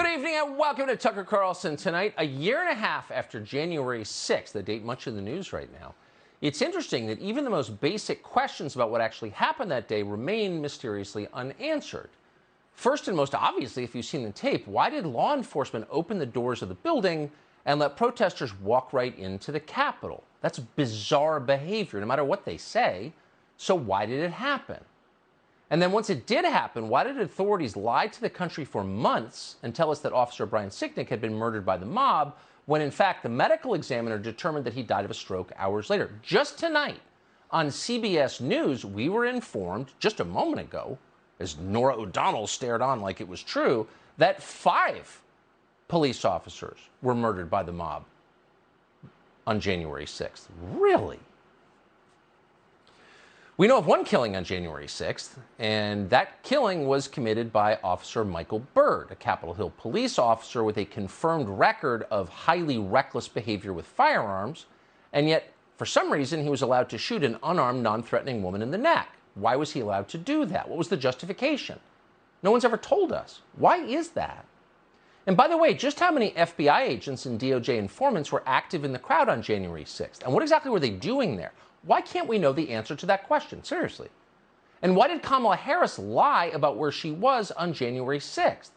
Good evening and welcome to Tucker Carlson Tonight. A year and a half after January 6th, the date much in the news right now, it's interesting that even the most basic questions about what actually happened that day remain mysteriously unanswered. First and most obviously, if you've seen the tape, why did law enforcement open the doors of the building and let protesters walk right into the Capitol? That's bizarre behavior, no matter what they say. So why did it happen? And then once it did happen, why did authorities lie to the country for months and tell us that Officer Brian Sicknick had been murdered by the mob, when in fact the medical examiner determined that he died of a stroke hours later? Just tonight on CBS News, we were informed just a moment ago, as Norah O'Donnell stared on like it was true, that 5 police officers were murdered by the mob on January 6th. Really? We know of one killing on January 6th, and that killing was committed by Officer Michael Byrd, a Capitol Hill police officer with a confirmed record of highly reckless behavior with firearms, and yet, for some reason, he was allowed to shoot an unarmed, non-threatening woman in the neck. Why was he allowed to do that? What was the justification? No one's ever told us. Why is that? And by the way, just how many FBI agents and DOJ informants were active in the crowd on January 6th? And what exactly were they doing there? Why can't we know the answer to that question? Seriously. And why did Kamala Harris lie about where she was on January 6th?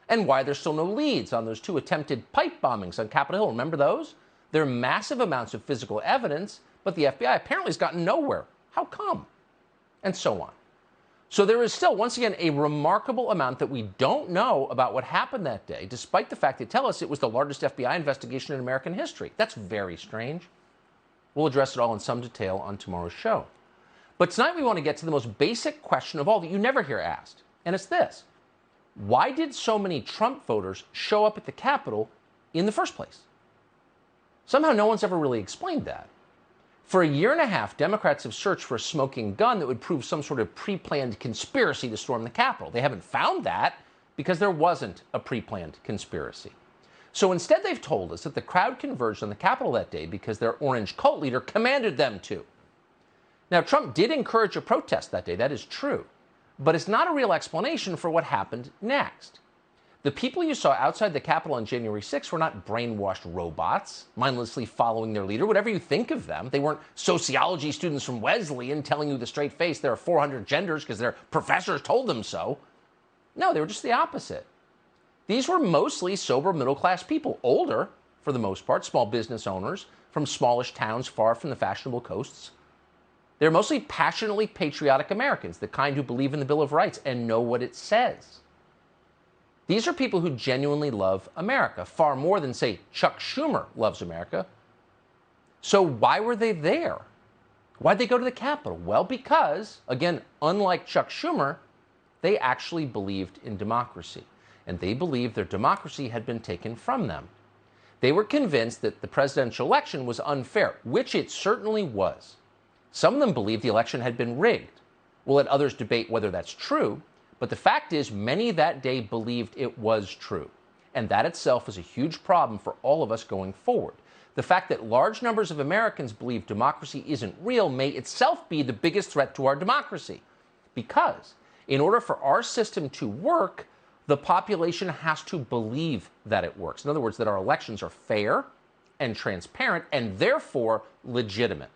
And why there's still no leads on those 2 attempted pipe bombings on Capitol Hill? Remember those? There are massive amounts of physical evidence, but the FBI apparently has gotten nowhere. How come? And so on. So there is still, once again, a remarkable amount that we don't know about what happened that day, despite the fact they tell us it was the largest FBI investigation in American history. That's very strange. We'll address it all in some detail on tomorrow's show. But tonight we want to get to the most basic question of all that you never hear asked. And it's this. Why did so many Trump voters show up at the Capitol in the first place? Somehow no one's ever really explained that. For a year and a half, Democrats have searched for a smoking gun that would prove some sort of pre-planned conspiracy to storm the Capitol. They haven't found that because there wasn't a pre-planned conspiracy. So instead, they've told us that the crowd converged on the Capitol that day because their orange cult leader commanded them to. Now, Trump did encourage a protest that day. That is true. But it's not a real explanation for what happened next. The people you saw outside the Capitol on January 6th were not brainwashed robots, mindlessly following their leader, whatever you think of them. They weren't sociology students from Wesleyan telling you the straight face there are 400 genders because their professors told them so. No, they were just the opposite. These were mostly sober middle-class people, older, for the most part, small business owners from smallish towns far from the fashionable coasts. They're mostly passionately patriotic Americans, the kind who believe in the Bill of Rights and know what it says. These are people who genuinely love America, far more than, say, Chuck Schumer loves America. So why were they there? Why'd they go to the Capitol? Well, because, again, unlike Chuck Schumer, they actually believed in democracy. And they believed their democracy had been taken from them. They were convinced that the presidential election was unfair, which it certainly was. Some of them believed the election had been rigged. We'll let others debate whether that's true, but the fact is many that day believed it was true. And that itself is a huge problem for all of us going forward. The fact that large numbers of Americans believe democracy isn't real may itself be the biggest threat to our democracy. Because in order for our system to work, the population has to believe that it works. In other words, that our elections are fair and transparent and therefore legitimate.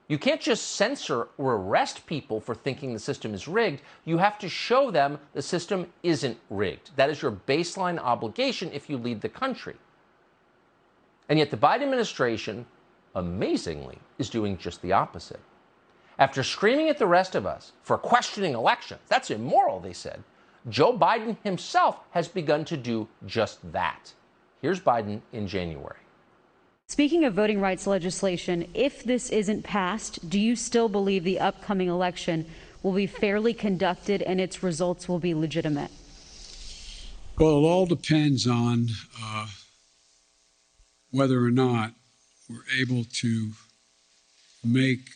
You can't just censor or arrest people for thinking the system is rigged. You have to show them the system isn't rigged. That is your baseline obligation if you lead the country. And yet the Biden administration, amazingly, is doing just the opposite. After screaming at the rest of us for questioning elections, that's immoral, they said, Joe Biden himself has begun to do just that. Here's Biden in January. Speaking of voting rights legislation, if this isn't passed, do you still believe the upcoming election will be fairly conducted and its results will be legitimate? Well, it all depends on whether or not we're able to make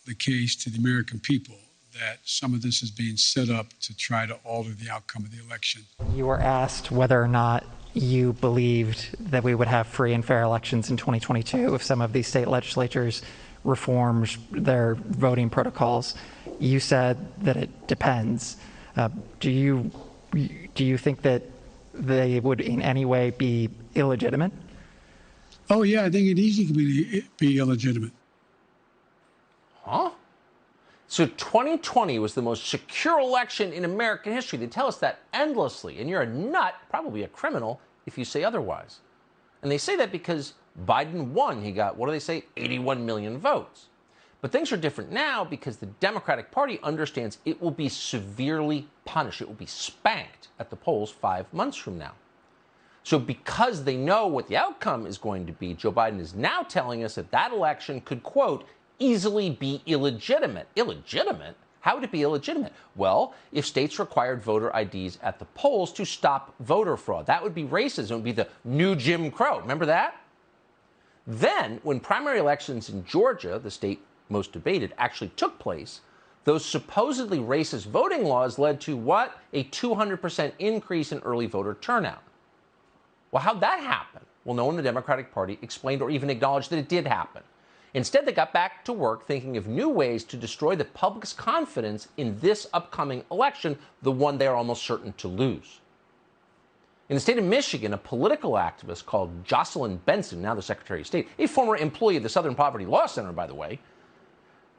the case to the American people that some of this is being set up to try to alter the outcome of the election. You were asked whether or not you believed that we would have free and fair elections in 2022 if some of these state legislatures reformed their voting protocols. You said that it depends. Do you think that they would in any way be illegitimate? Oh, yeah, I think it easily could be illegitimate. Huh? So 2020 was the most secure election in American history. They tell us that endlessly. And you're a nut, probably a criminal, if you say otherwise. And they say that because Biden won. He got, what do they say, 81 million votes. But things are different now because the Democratic Party understands it will be severely punished. It will be spanked at the polls 5 months from now. So because they know what the outcome is going to be, Joe Biden is now telling us that that election could, quote, easily be illegitimate. Illegitimate? How would it be illegitimate? Well, if states required voter IDs at the polls to stop voter fraud, that would be racism. It would be the new Jim Crow. Remember that? Then, when primary elections in Georgia, the state most debated, actually took place, those supposedly racist voting laws led to what? A 200% increase in early voter turnout. Well, how'd that happen? Well, no one in the Democratic Party explained or even acknowledged that it did happen. Instead, they got back to work thinking of new ways to destroy the public's confidence in this upcoming election, the one they are almost certain to lose. In the state of Michigan, a political activist called Jocelyn Benson, now the Secretary of State, a former employee of the Southern Poverty Law Center, by the way,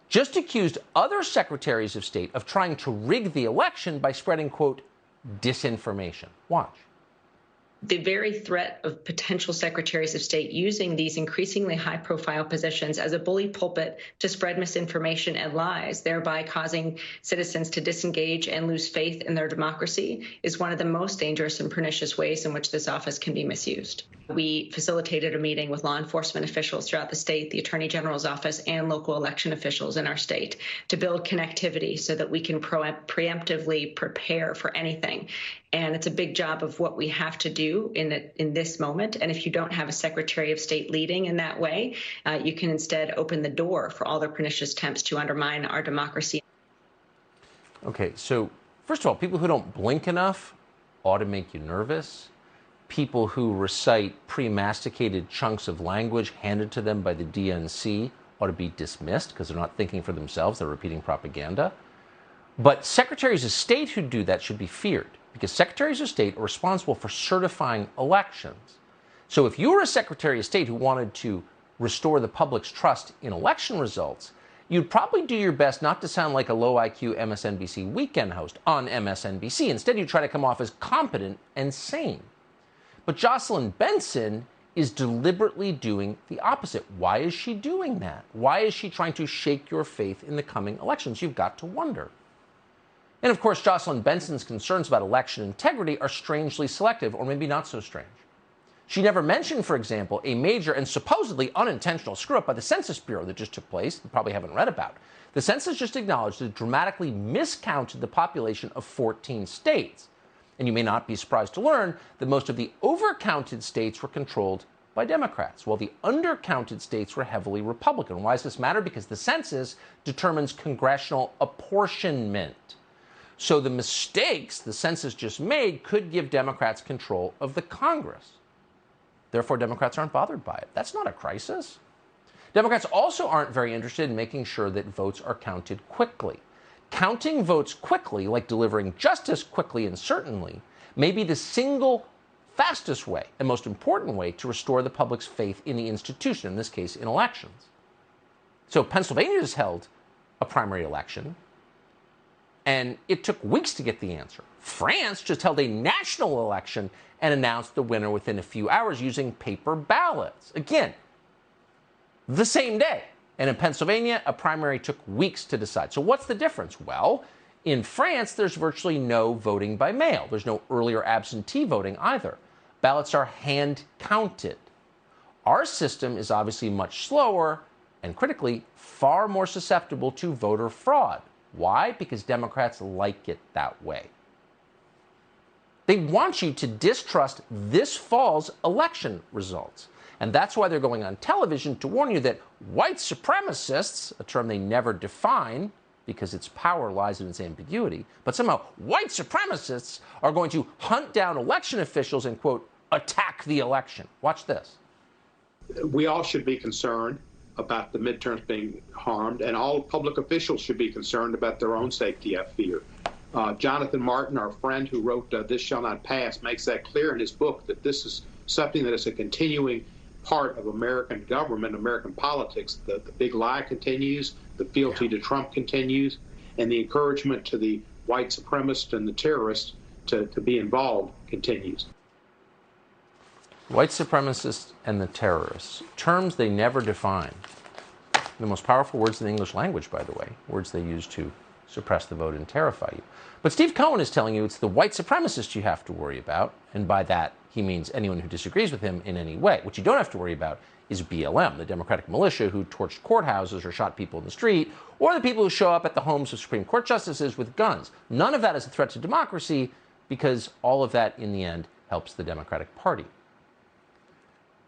just accused other secretaries of state of trying to rig the election by spreading, quote, disinformation. Watch. The very threat of potential secretaries of state using these increasingly high-profile positions as a bully pulpit to spread misinformation and lies, thereby causing citizens to disengage and lose faith in their democracy, is one of the most dangerous and pernicious ways in which this office can be misused. We facilitated a meeting with law enforcement officials throughout the state, the Attorney General's office, and local election officials in our state to build connectivity so that we can preemptively prepare for anything. And it's a big job of what we have to do in this moment. And if you don't have a Secretary of State leading in that way, you can instead open the door for all the pernicious attempts to undermine our democracy. Okay, so first of all, people who don't blink enough ought to make you nervous. People who recite pre-masticated chunks of language handed to them by the DNC ought to be dismissed because they're not thinking for themselves, they're repeating propaganda. But secretaries of state who do that should be feared, because secretaries of state are responsible for certifying elections. So if you were a secretary of state who wanted to restore the public's trust in election results, you'd probably do your best not to sound like a low-IQ MSNBC weekend host on MSNBC. Instead, you try to come off as competent and sane. But Jocelyn Benson is deliberately doing the opposite. Why is she doing that? Why is she trying to shake your faith in the coming elections? You've got to wonder. And of course, Jocelyn Benson's concerns about election integrity are strangely selective, or maybe not so strange. She never mentioned, for example, a major and supposedly unintentional screw-up by the Census Bureau that just took place, you probably haven't read about. The census just acknowledged that it dramatically miscounted the population of 14 states. And you may not be surprised to learn that most of the overcounted states were controlled by Democrats, while the undercounted states were heavily Republican. Why does this matter? Because the census determines congressional apportionment. So the mistakes the census just made could give Democrats control of the Congress. Therefore, Democrats aren't bothered by it. That's not a crisis. Democrats also aren't very interested in making sure that votes are counted quickly. Counting votes quickly, like delivering justice quickly and certainly, may be the single fastest way and most important way to restore the public's faith in the institution, in this case, in elections. So Pennsylvania has held a primary election, and it took weeks to get the answer. France just held a national election and announced the winner within a few hours using paper ballots. Again, the same day. And in Pennsylvania, a primary took weeks to decide. So what's the difference? Well, in France, there's virtually no voting by mail. There's no early or absentee voting either. Ballots are hand counted. Our system is obviously much slower and, critically, far more susceptible to voter fraud. Why? Because Democrats like it that way. They want you to distrust this fall's election results. And that's why they're going on television to warn you that white supremacists, a term they never define because its power lies in its ambiguity, but somehow white supremacists are going to hunt down election officials and, quote, attack the election. Watch this. We all should be concerned about the midterms being harmed, and all public officials should be concerned about their own safety, I fear. Jonathan Martin, our friend who wrote This Shall Not Pass, makes that clear in his book that this is something that is a continuing part of American government, American politics. The big lie continues, the fealty to Trump continues, and the encouragement to the white supremacists and the terrorists to be involved continues. White supremacists and the terrorists, terms they never define. The most powerful words in the English language, by the way, words they use to suppress the vote and terrify you. But Steve Cohen is telling you it's the white supremacists you have to worry about, and by that he means anyone who disagrees with him in any way. What you don't have to worry about is BLM, the Democratic militia who torched courthouses or shot people in the street, or the people who show up at the homes of Supreme Court justices with guns. None of that is a threat to democracy, because all of that, in the end, helps the Democratic Party.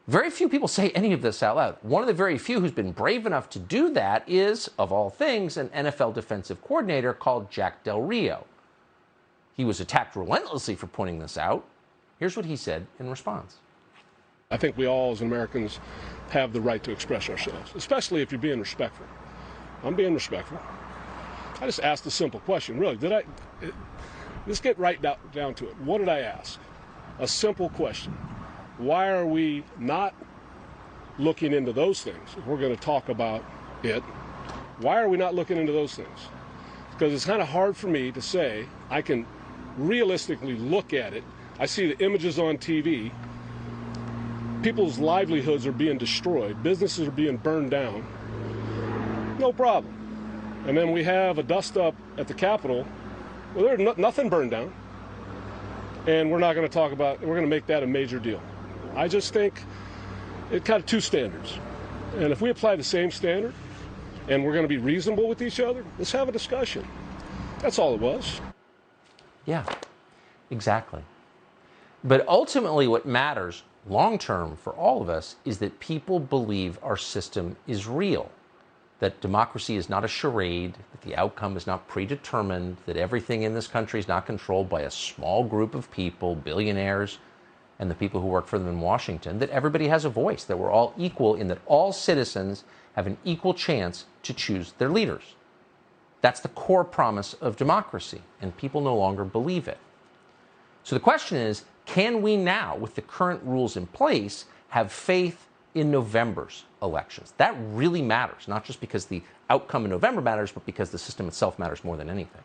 Very few people say any of this out loud. One of the very few who's been brave enough to do that is, of all things, an NFL defensive coordinator called Jack Del Rio. He was attacked relentlessly for pointing this out. Here's what he said in response. I think we all, as Americans, have the right to express ourselves, especially if you're being respectful. I'm being respectful. I just asked a simple question. Really, let's get right down to it. What did I ask? A simple question. Why are we not looking into those things? If we're going to talk about it, why are we not looking into those things? Because it's kind of hard for me to say I can realistically look at it. I see the images on TV. People's livelihoods are being destroyed. Businesses are being burned down. No problem. And then we have a dust-up at the Capitol. Well, there's nothing burned down. And we're not going to talk about, we're going to make that a major deal. I just think it kind of two standards. And if we apply the same standard and we're going to be reasonable with each other, let's have a discussion. That's all it was. Yeah, exactly. But ultimately what matters long-term for all of us is that people believe our system is real, that democracy is not a charade, that the outcome is not predetermined, that everything in this country is not controlled by a small group of people, billionaires, and the people who work for them in Washington, that everybody has a voice, that we're all equal in that all citizens have an equal chance to choose their leaders. That's the core promise of democracy, and people no longer believe it. So the question is, can we now, with the current rules in place, have faith in November's elections? That really matters, not just because the outcome in November matters, but because the system itself matters more than anything.